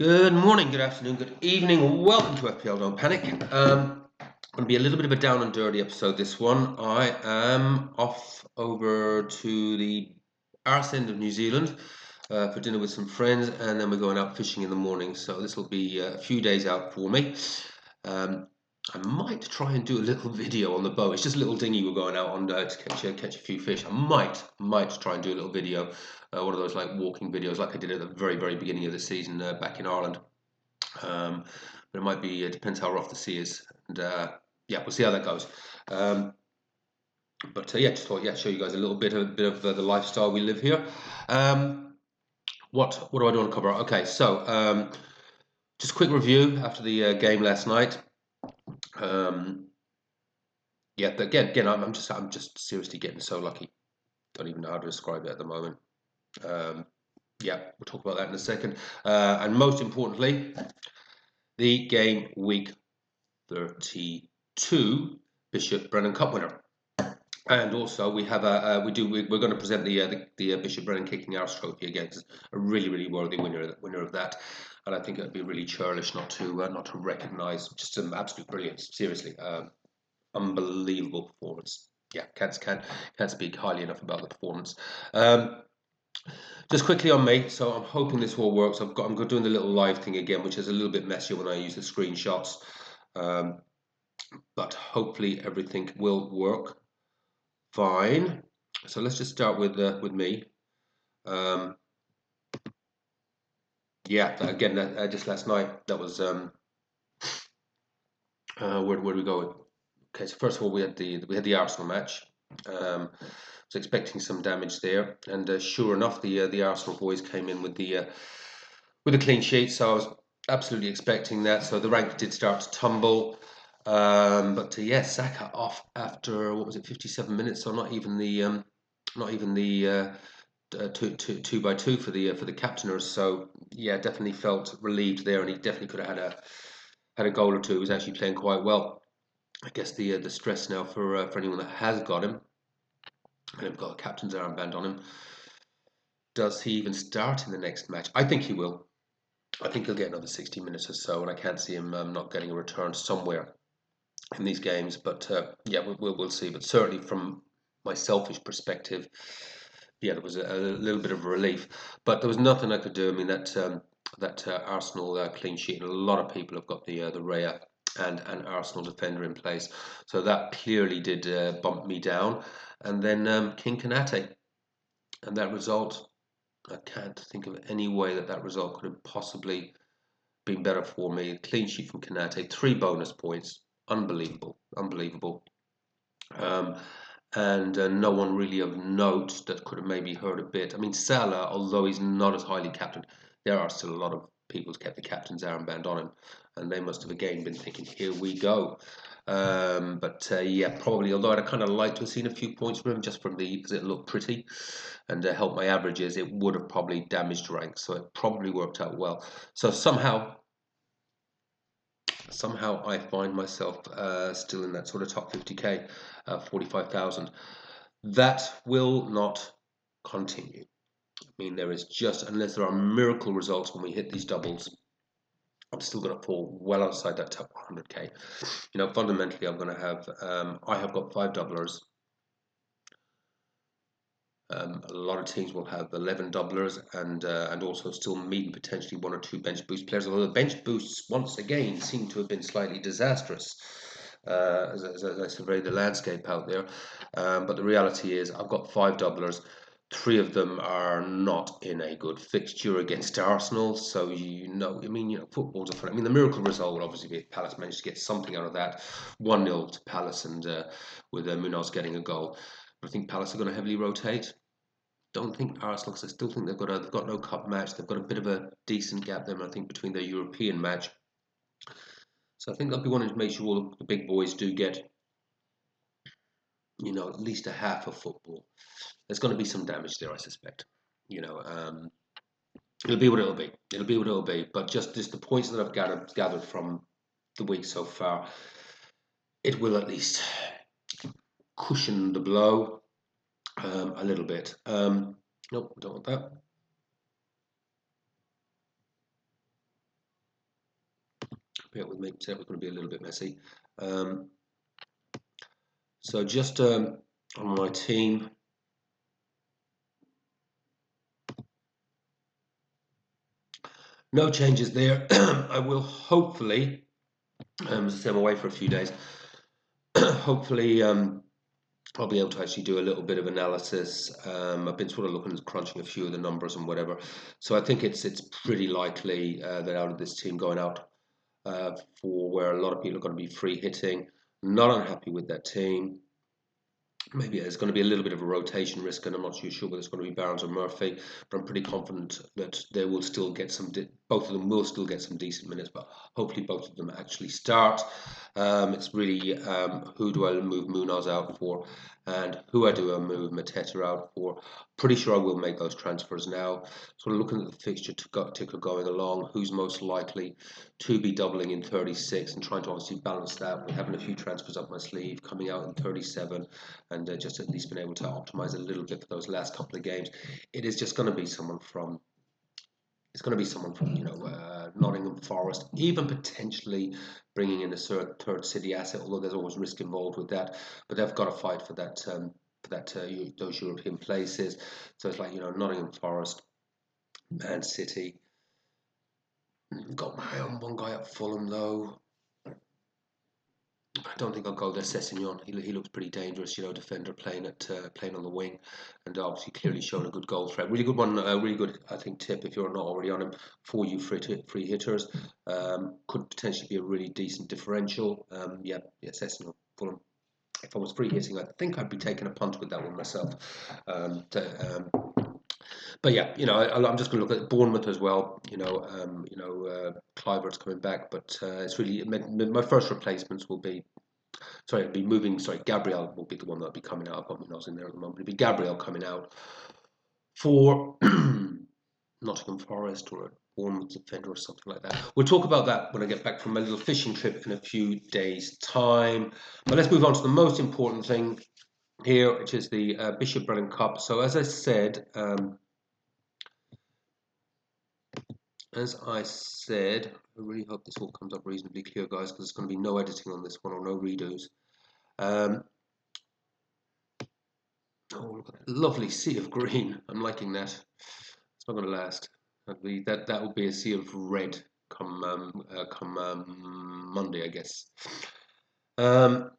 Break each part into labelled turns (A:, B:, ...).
A: Good morning, good afternoon, good evening. Welcome to FPL Don't Panic. Going to be a little bit of a down and dirty episode. This one, I am off over to the arse end of New Zealand for dinner with some friends, and then we're going out fishing in the morning. So this will be a few days out for me. I might try and do a little video on the boat. It's just a little dinghy we're going out on to catch a few fish. I might try and do a little video, one of those like walking videos, like I did at the very beginning of the season back in Ireland. But it might be, it depends how rough the sea is, and yeah, we'll see how that goes. But yeah, just thought show you guys a little bit of the lifestyle we live here. What do I want to cover? Okay, so just a quick review after the game last night. Yeah, again, I'm just seriously getting so lucky. Don't even know how to describe it at the moment. Yeah, we'll talk about that in a second. And most importantly, the game week 32 Bishop Brennan Cup winner. And also we have we're going to present the Bishop Brennan Kicking Arse Trophy again. It's a really worthy winner of that, and I think it would be really churlish not to recognise just some absolute brilliance. Seriously, unbelievable performance. Yeah, can't speak highly enough about the performance. Just quickly on me, so I'm hoping this all works. I'm doing the little live thing again, which is a little bit messier when I use the screenshots, but hopefully everything will work fine. So let's just start with me. Yeah, again, just last night, that was where do we go? Okay, so first of all, we had the Arsenal match. Was expecting some damage there, and sure enough, the Arsenal boys came in with the clean sheet. So I was absolutely expecting that. So the rank did start to tumble, but yeah, Saka off after what was it, 57 minutes? So not even the two by two for the captainers. So yeah, definitely felt relieved there, and he definitely could have had a goal or two. He was actually playing quite well. I guess the stress now for anyone that has got him and have got a captain's armband on him. Does he even start in the next match? I think he will. I think he'll get another 60 minutes or so, and I can't see him not getting a return somewhere in these games. But yeah, we'll see. But certainly from my selfish perspective, yeah, there was a little bit of relief. But there was nothing I could do. I mean, that Arsenal clean sheet, and a lot of people have got the Raya and Arsenal defender in place. So that clearly did bump me down. And then King Konate, and that result, I can't think of any way that result could have possibly been better for me. Clean sheet from Konate, 3 bonus points, unbelievable. And no one really of note that could have maybe hurt a bit. I mean, Salah, although he's not as highly captained, there are still a lot of people who's kept the captain's armband on him, and they must have again been thinking, here we go. But yeah, probably, although I'd kind of like to have seen a few points from him just from because it looked pretty and helped my averages, it would have probably damaged ranks, so it probably worked out well. So somehow I find myself still in that sort of top 50k, 45,000. That will not continue. I mean, there is just, unless there are miracle results when we hit these doubles, I'm still going to fall well outside that top 100k. You know, fundamentally, I'm going to have, I have got 5 doublers. A lot of teams will have 11 doublers and also still meeting potentially 1 or 2 bench boost players. Although the bench boosts once again seem to have been slightly disastrous as I survey the landscape out there. But the reality is, I've got 5 doublers. 3 of them are not in a good fixture against Arsenal. So I mean, football's a fun. I mean, the miracle result would obviously be if Palace managed to get something out of that. 1-0 to Palace, and with Munoz getting a goal. I think Palace are going to heavily rotate. Don't think Arsenal, because I still think they've got no cup match. They've got a bit of a decent gap there, I think, between their European match. So I think they'll be wanting to make sure all the big boys do get, at least a half of football. There's going to be some damage there, I suspect. It'll be what it'll be. It'll be what it'll be. But just the points that I've gathered from the week so far, it will at least cushion the blow a little bit. Nope, I don't want that. bear with me. Said it was going to be a little bit messy. So just on my team, no changes there. I will hopefully, as I say, I'm away for a few days. Hopefully, I'll be able to actually do a little bit of analysis. I've been sort of looking at crunching a few of the numbers and whatever. So I think it's pretty likely that out of this team going out for where a lot of people are going to be free hitting. Not unhappy with that team. Maybe there's going to be a little bit of a rotation risk, and I'm not too sure whether it's going to be Barnes or Murphy, but I'm pretty confident that they will still get some. Both of them will still get some decent minutes, but hopefully both of them actually start. It's really who do I move Munoz out for, and who I do I move Mateta out for. Pretty sure I will make those transfers now. Sort of looking at the fixture ticker going along, who's most likely to be doubling in 36, and trying to obviously balance that with having a few transfers up my sleeve, coming out in 37. And just at least been able to optimize a little bit for those last couple of games. It is just going to be someone from. It's going to be someone from Nottingham Forest, even potentially bringing in a third city asset. Although there's always risk involved with that, but they've got to fight for that those European places. So it's like Nottingham Forest, Man City. Got my eye on one guy at Fulham though. I don't think I'll go there. Sessegnon. He looks pretty dangerous, defender playing on the wing, and obviously clearly shown a good goal threat. Really good one. Really good, I think, tip if you're not already on him for you free hitters. Could potentially be a really decent differential. Yeah, Sessegnon. Fulham. If I was free hitting, I think I'd be taking a punt with that one myself. But yeah, I'm just going to look at Bournemouth as well. Clivert's coming back, but it's really my first replacements will be. Sorry, it'll be moving. Sorry, Gabriel will be the one that'll be coming out. I've got Munoz in there at the moment. It'll be Gabriel coming out for Nottingham Forest or a Bournemouth defender or something like that. We'll talk about that when I get back from my little fishing trip in a few days' time. But let's move on to the most important thing here, which is the Bishop Brennan Cup. So as I said, I really hope this all comes up reasonably clear, guys, because there's going to be no editing on this one or no redos. Oh, look at that lovely sea of green. I'm liking that. It's not going to last. That will be a sea of red come Monday, I guess. Oh,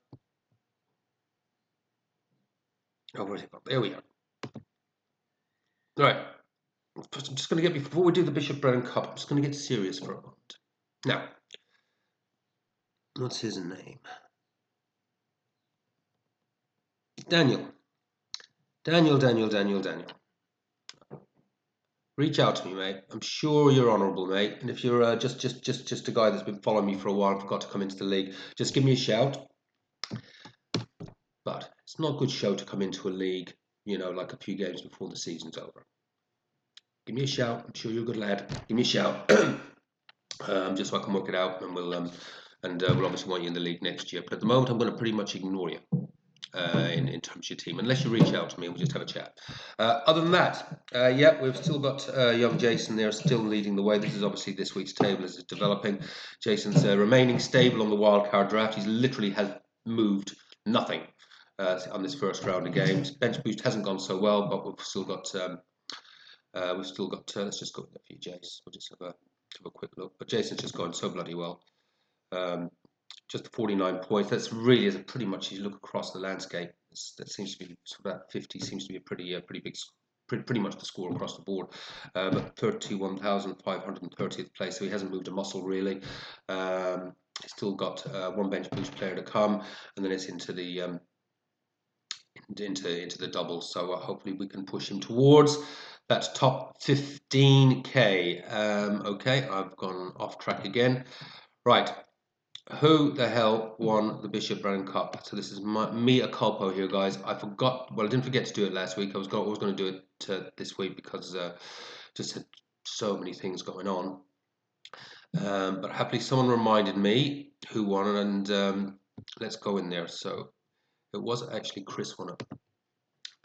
A: where's it gone? There we are. All right. I'm just going to get, before we do the Bishop Brennan Cup, I'm just going to get serious for a moment. Now, what's his name? Daniel. Reach out to me, mate. I'm sure you're honourable, mate. And if you're just a guy that's been following me for a while and forgot to come into the league, just give me a shout. But it's not a good show to come into a league, like a few games before the season's over. Give me a shout. I'm sure you're a good lad. Give me a shout, just so I can work it out, and we'll obviously want you in the league next year. But at the moment, I'm going to pretty much ignore you. In terms of your team, unless you reach out to me, we'll just have a chat. Other than that, yeah, we've still got young Jason there, still leading the way. This is obviously this week's table as it's developing. Jason's remaining stable on the wildcard draft. He's literally has moved nothing on this first round of games. Bench boost hasn't gone so well, but we've still got. Let's just go with a few Jace. We'll just have a quick look. But Jason's just going so bloody well. Just 49 points. That's really is pretty much. You look across the landscape. That seems to be sort of that 50 seems to be a pretty big, pretty much the score across the board. But 31,530th place, so he hasn't moved a muscle really. He's still got one bench boost player to come, and then it's into the doubles. So hopefully we can push him towards that top 15k. Okay, I've gone off track again. Right. Who the hell won the Bishop Brennan Cup? So this is me a culpo here, guys. I forgot. Well, I didn't forget to do it last week. I was going to do it this week because just had so many things going on. But happily, someone reminded me who won, and let's go in there. So it was actually Chris won it,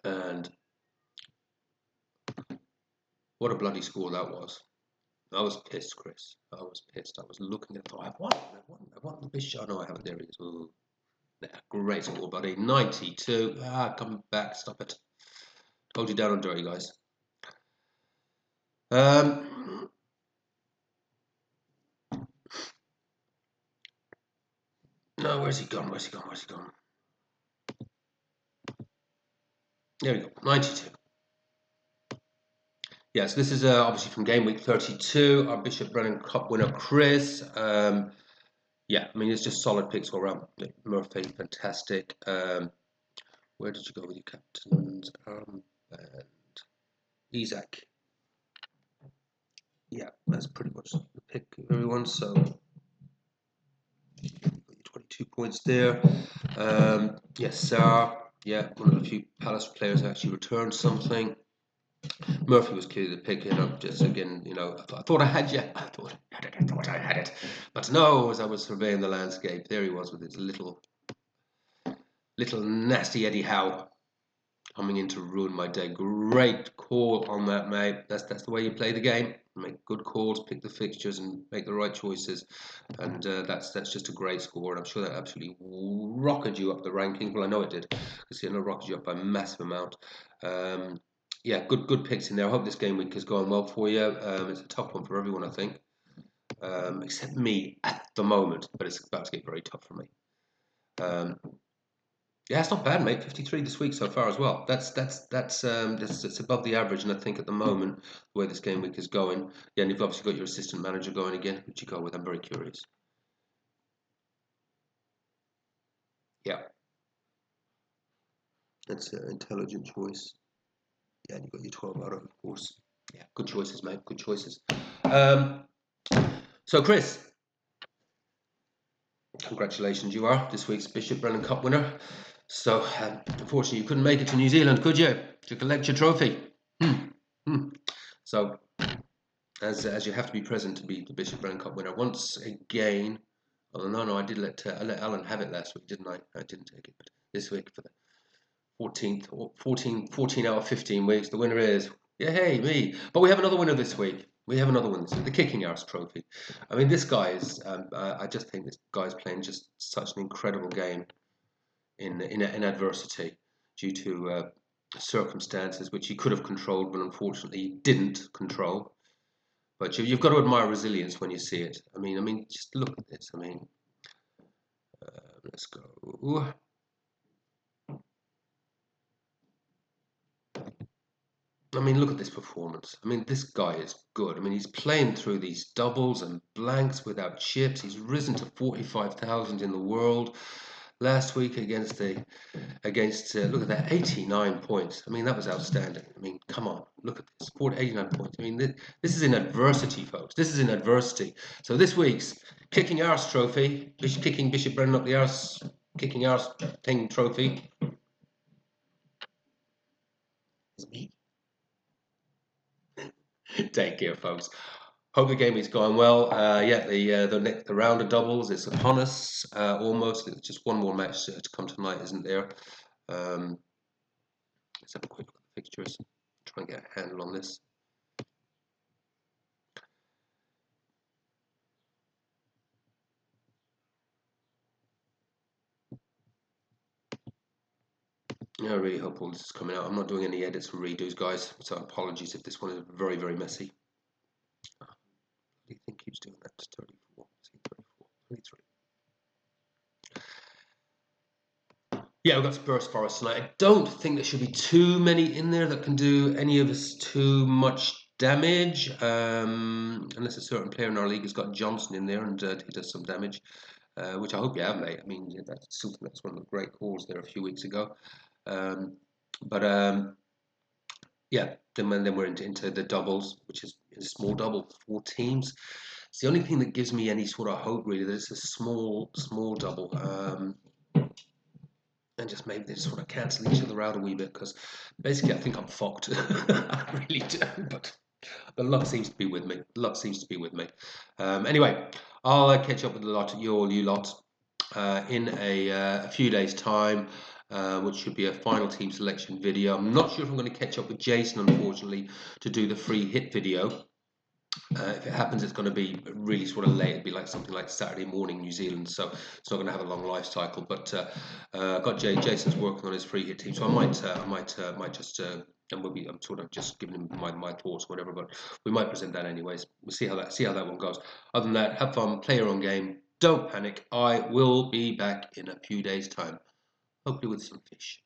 A: and what a bloody score that was! I was pissed, Chris. I was pissed. I was looking at. I won the bishop. Oh no, I haven't. There he is. Ooh. Yeah, great score, buddy. 92. Coming back. Stop it. Hold you down on dirty, guys. No, where's he gone? Where's he gone? Where's he gone? There we go. 92. Yes, this is obviously from game week 32. Our Bishop Brennan Cup winner, Chris. Yeah, I mean, it's just solid picks all around. Murphy, fantastic. Where did you go with your captains? And Isaac. Yeah, that's pretty much the pick, everyone. So, 22 points there. Yes, sir. Yeah, one of the few Palace players actually returned something. Murphy was clearly the pick, and I'm just again, I thought I had you. I thought I had it, but no. As I was surveying the landscape, there he was with his little nasty Eddie Howe coming in to ruin my day. Great call on that, mate. That's the way you play the game. Make good calls, pick the fixtures, and make the right choices. And that's just a great score. And I'm sure that absolutely rocketed you up the rankings. Well, I know it did, because it rocketed you up by a massive amount. Yeah, good picks in there. I hope this game week has gone well for you. It's a tough one for everyone, I think, except me at the moment. But it's about to get very tough for me. Yeah, it's not bad, mate. 53 this week so far as well. That's above the average, and I think at the moment the way this game week is going, yeah, and you've obviously got your assistant manager going again. Who'd you go with? I'm very curious. Yeah, that's an intelligent choice. Yeah, and you've got your 12 out of course. Yeah, good choices, mate. Good choices. So Chris, congratulations, you are this week's Bishop Brennan Cup winner. So unfortunately, you couldn't make it to New Zealand, could you, to collect your trophy? So. As you have to be present to be the Bishop Brennan Cup winner once again. Oh no, I did let Alan have it last week, didn't I? I didn't take it, but this week for the 14 out of 15 weeks, the winner is hey me. But we have another winner this week. We have another one this week, the Kicking Arse Trophy. I mean, this guy is. I just think this guy's playing just such an incredible game in adversity due to circumstances which he could have controlled, but unfortunately didn't control. But you've got to admire resilience when you see it. I mean, just look at this. I mean, let's go. I mean, look at this performance. I mean, this guy is good. I mean, he's playing through these doubles and blanks without chips. He's risen to 45,000 in the world. Last week against look at that, 89 points. I mean, that was outstanding. I mean, come on, look at this, 89 points. I mean, this is in adversity, folks. This is in adversity. So this week's Kicking Arse Trophy, kicking Bishop Brennan up the arse, kicking arse thing trophy, is me. Take care, folks. Hope the game is going well. Yeah, the round of doubles is upon us almost. It's just one more match to come tonight, isn't there? Let's have a quick look at the fixtures. Try and get a handle on this. I really hope all this is coming out. I'm not doing any edits or redos, guys, so apologies if this one is very, very messy. I think he's doing that to 34. 34, 23. Yeah, we've got Spurs Forest tonight. I don't think there should be too many in there that can do any of us too much damage, unless a certain player in our league has got Johnson in there and he does some damage, which I hope you have, mate. I mean, that's one of the great calls there a few weeks ago. Yeah, then we're into the doubles, which is a small double, 4 teams. It's the only thing that gives me any sort of hope, really, that it's a small double. And just maybe they just want to cancel each other out a wee bit, because basically I think I'm fucked. I really do, but the luck seems to be with me. Anyway, I'll catch up with you lot in a few days' time. Which should be a final team selection video. I'm not sure if I'm going to catch up with Jason, unfortunately, to do the free hit video. If it happens, it's going to be really sort of late. It'll be like something like Saturday morning New Zealand, so it's not going to have a long life cycle. But I've got Jason's working on his free hit team, so I might just and I'm sort of just giving him my thoughts, whatever. But we might present that anyways. We'll see how that one goes. Other than that, have fun, play your own game. Don't panic. I will be back in a few days' time, hopefully with some fish.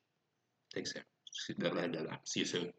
A: Take care. See you soon.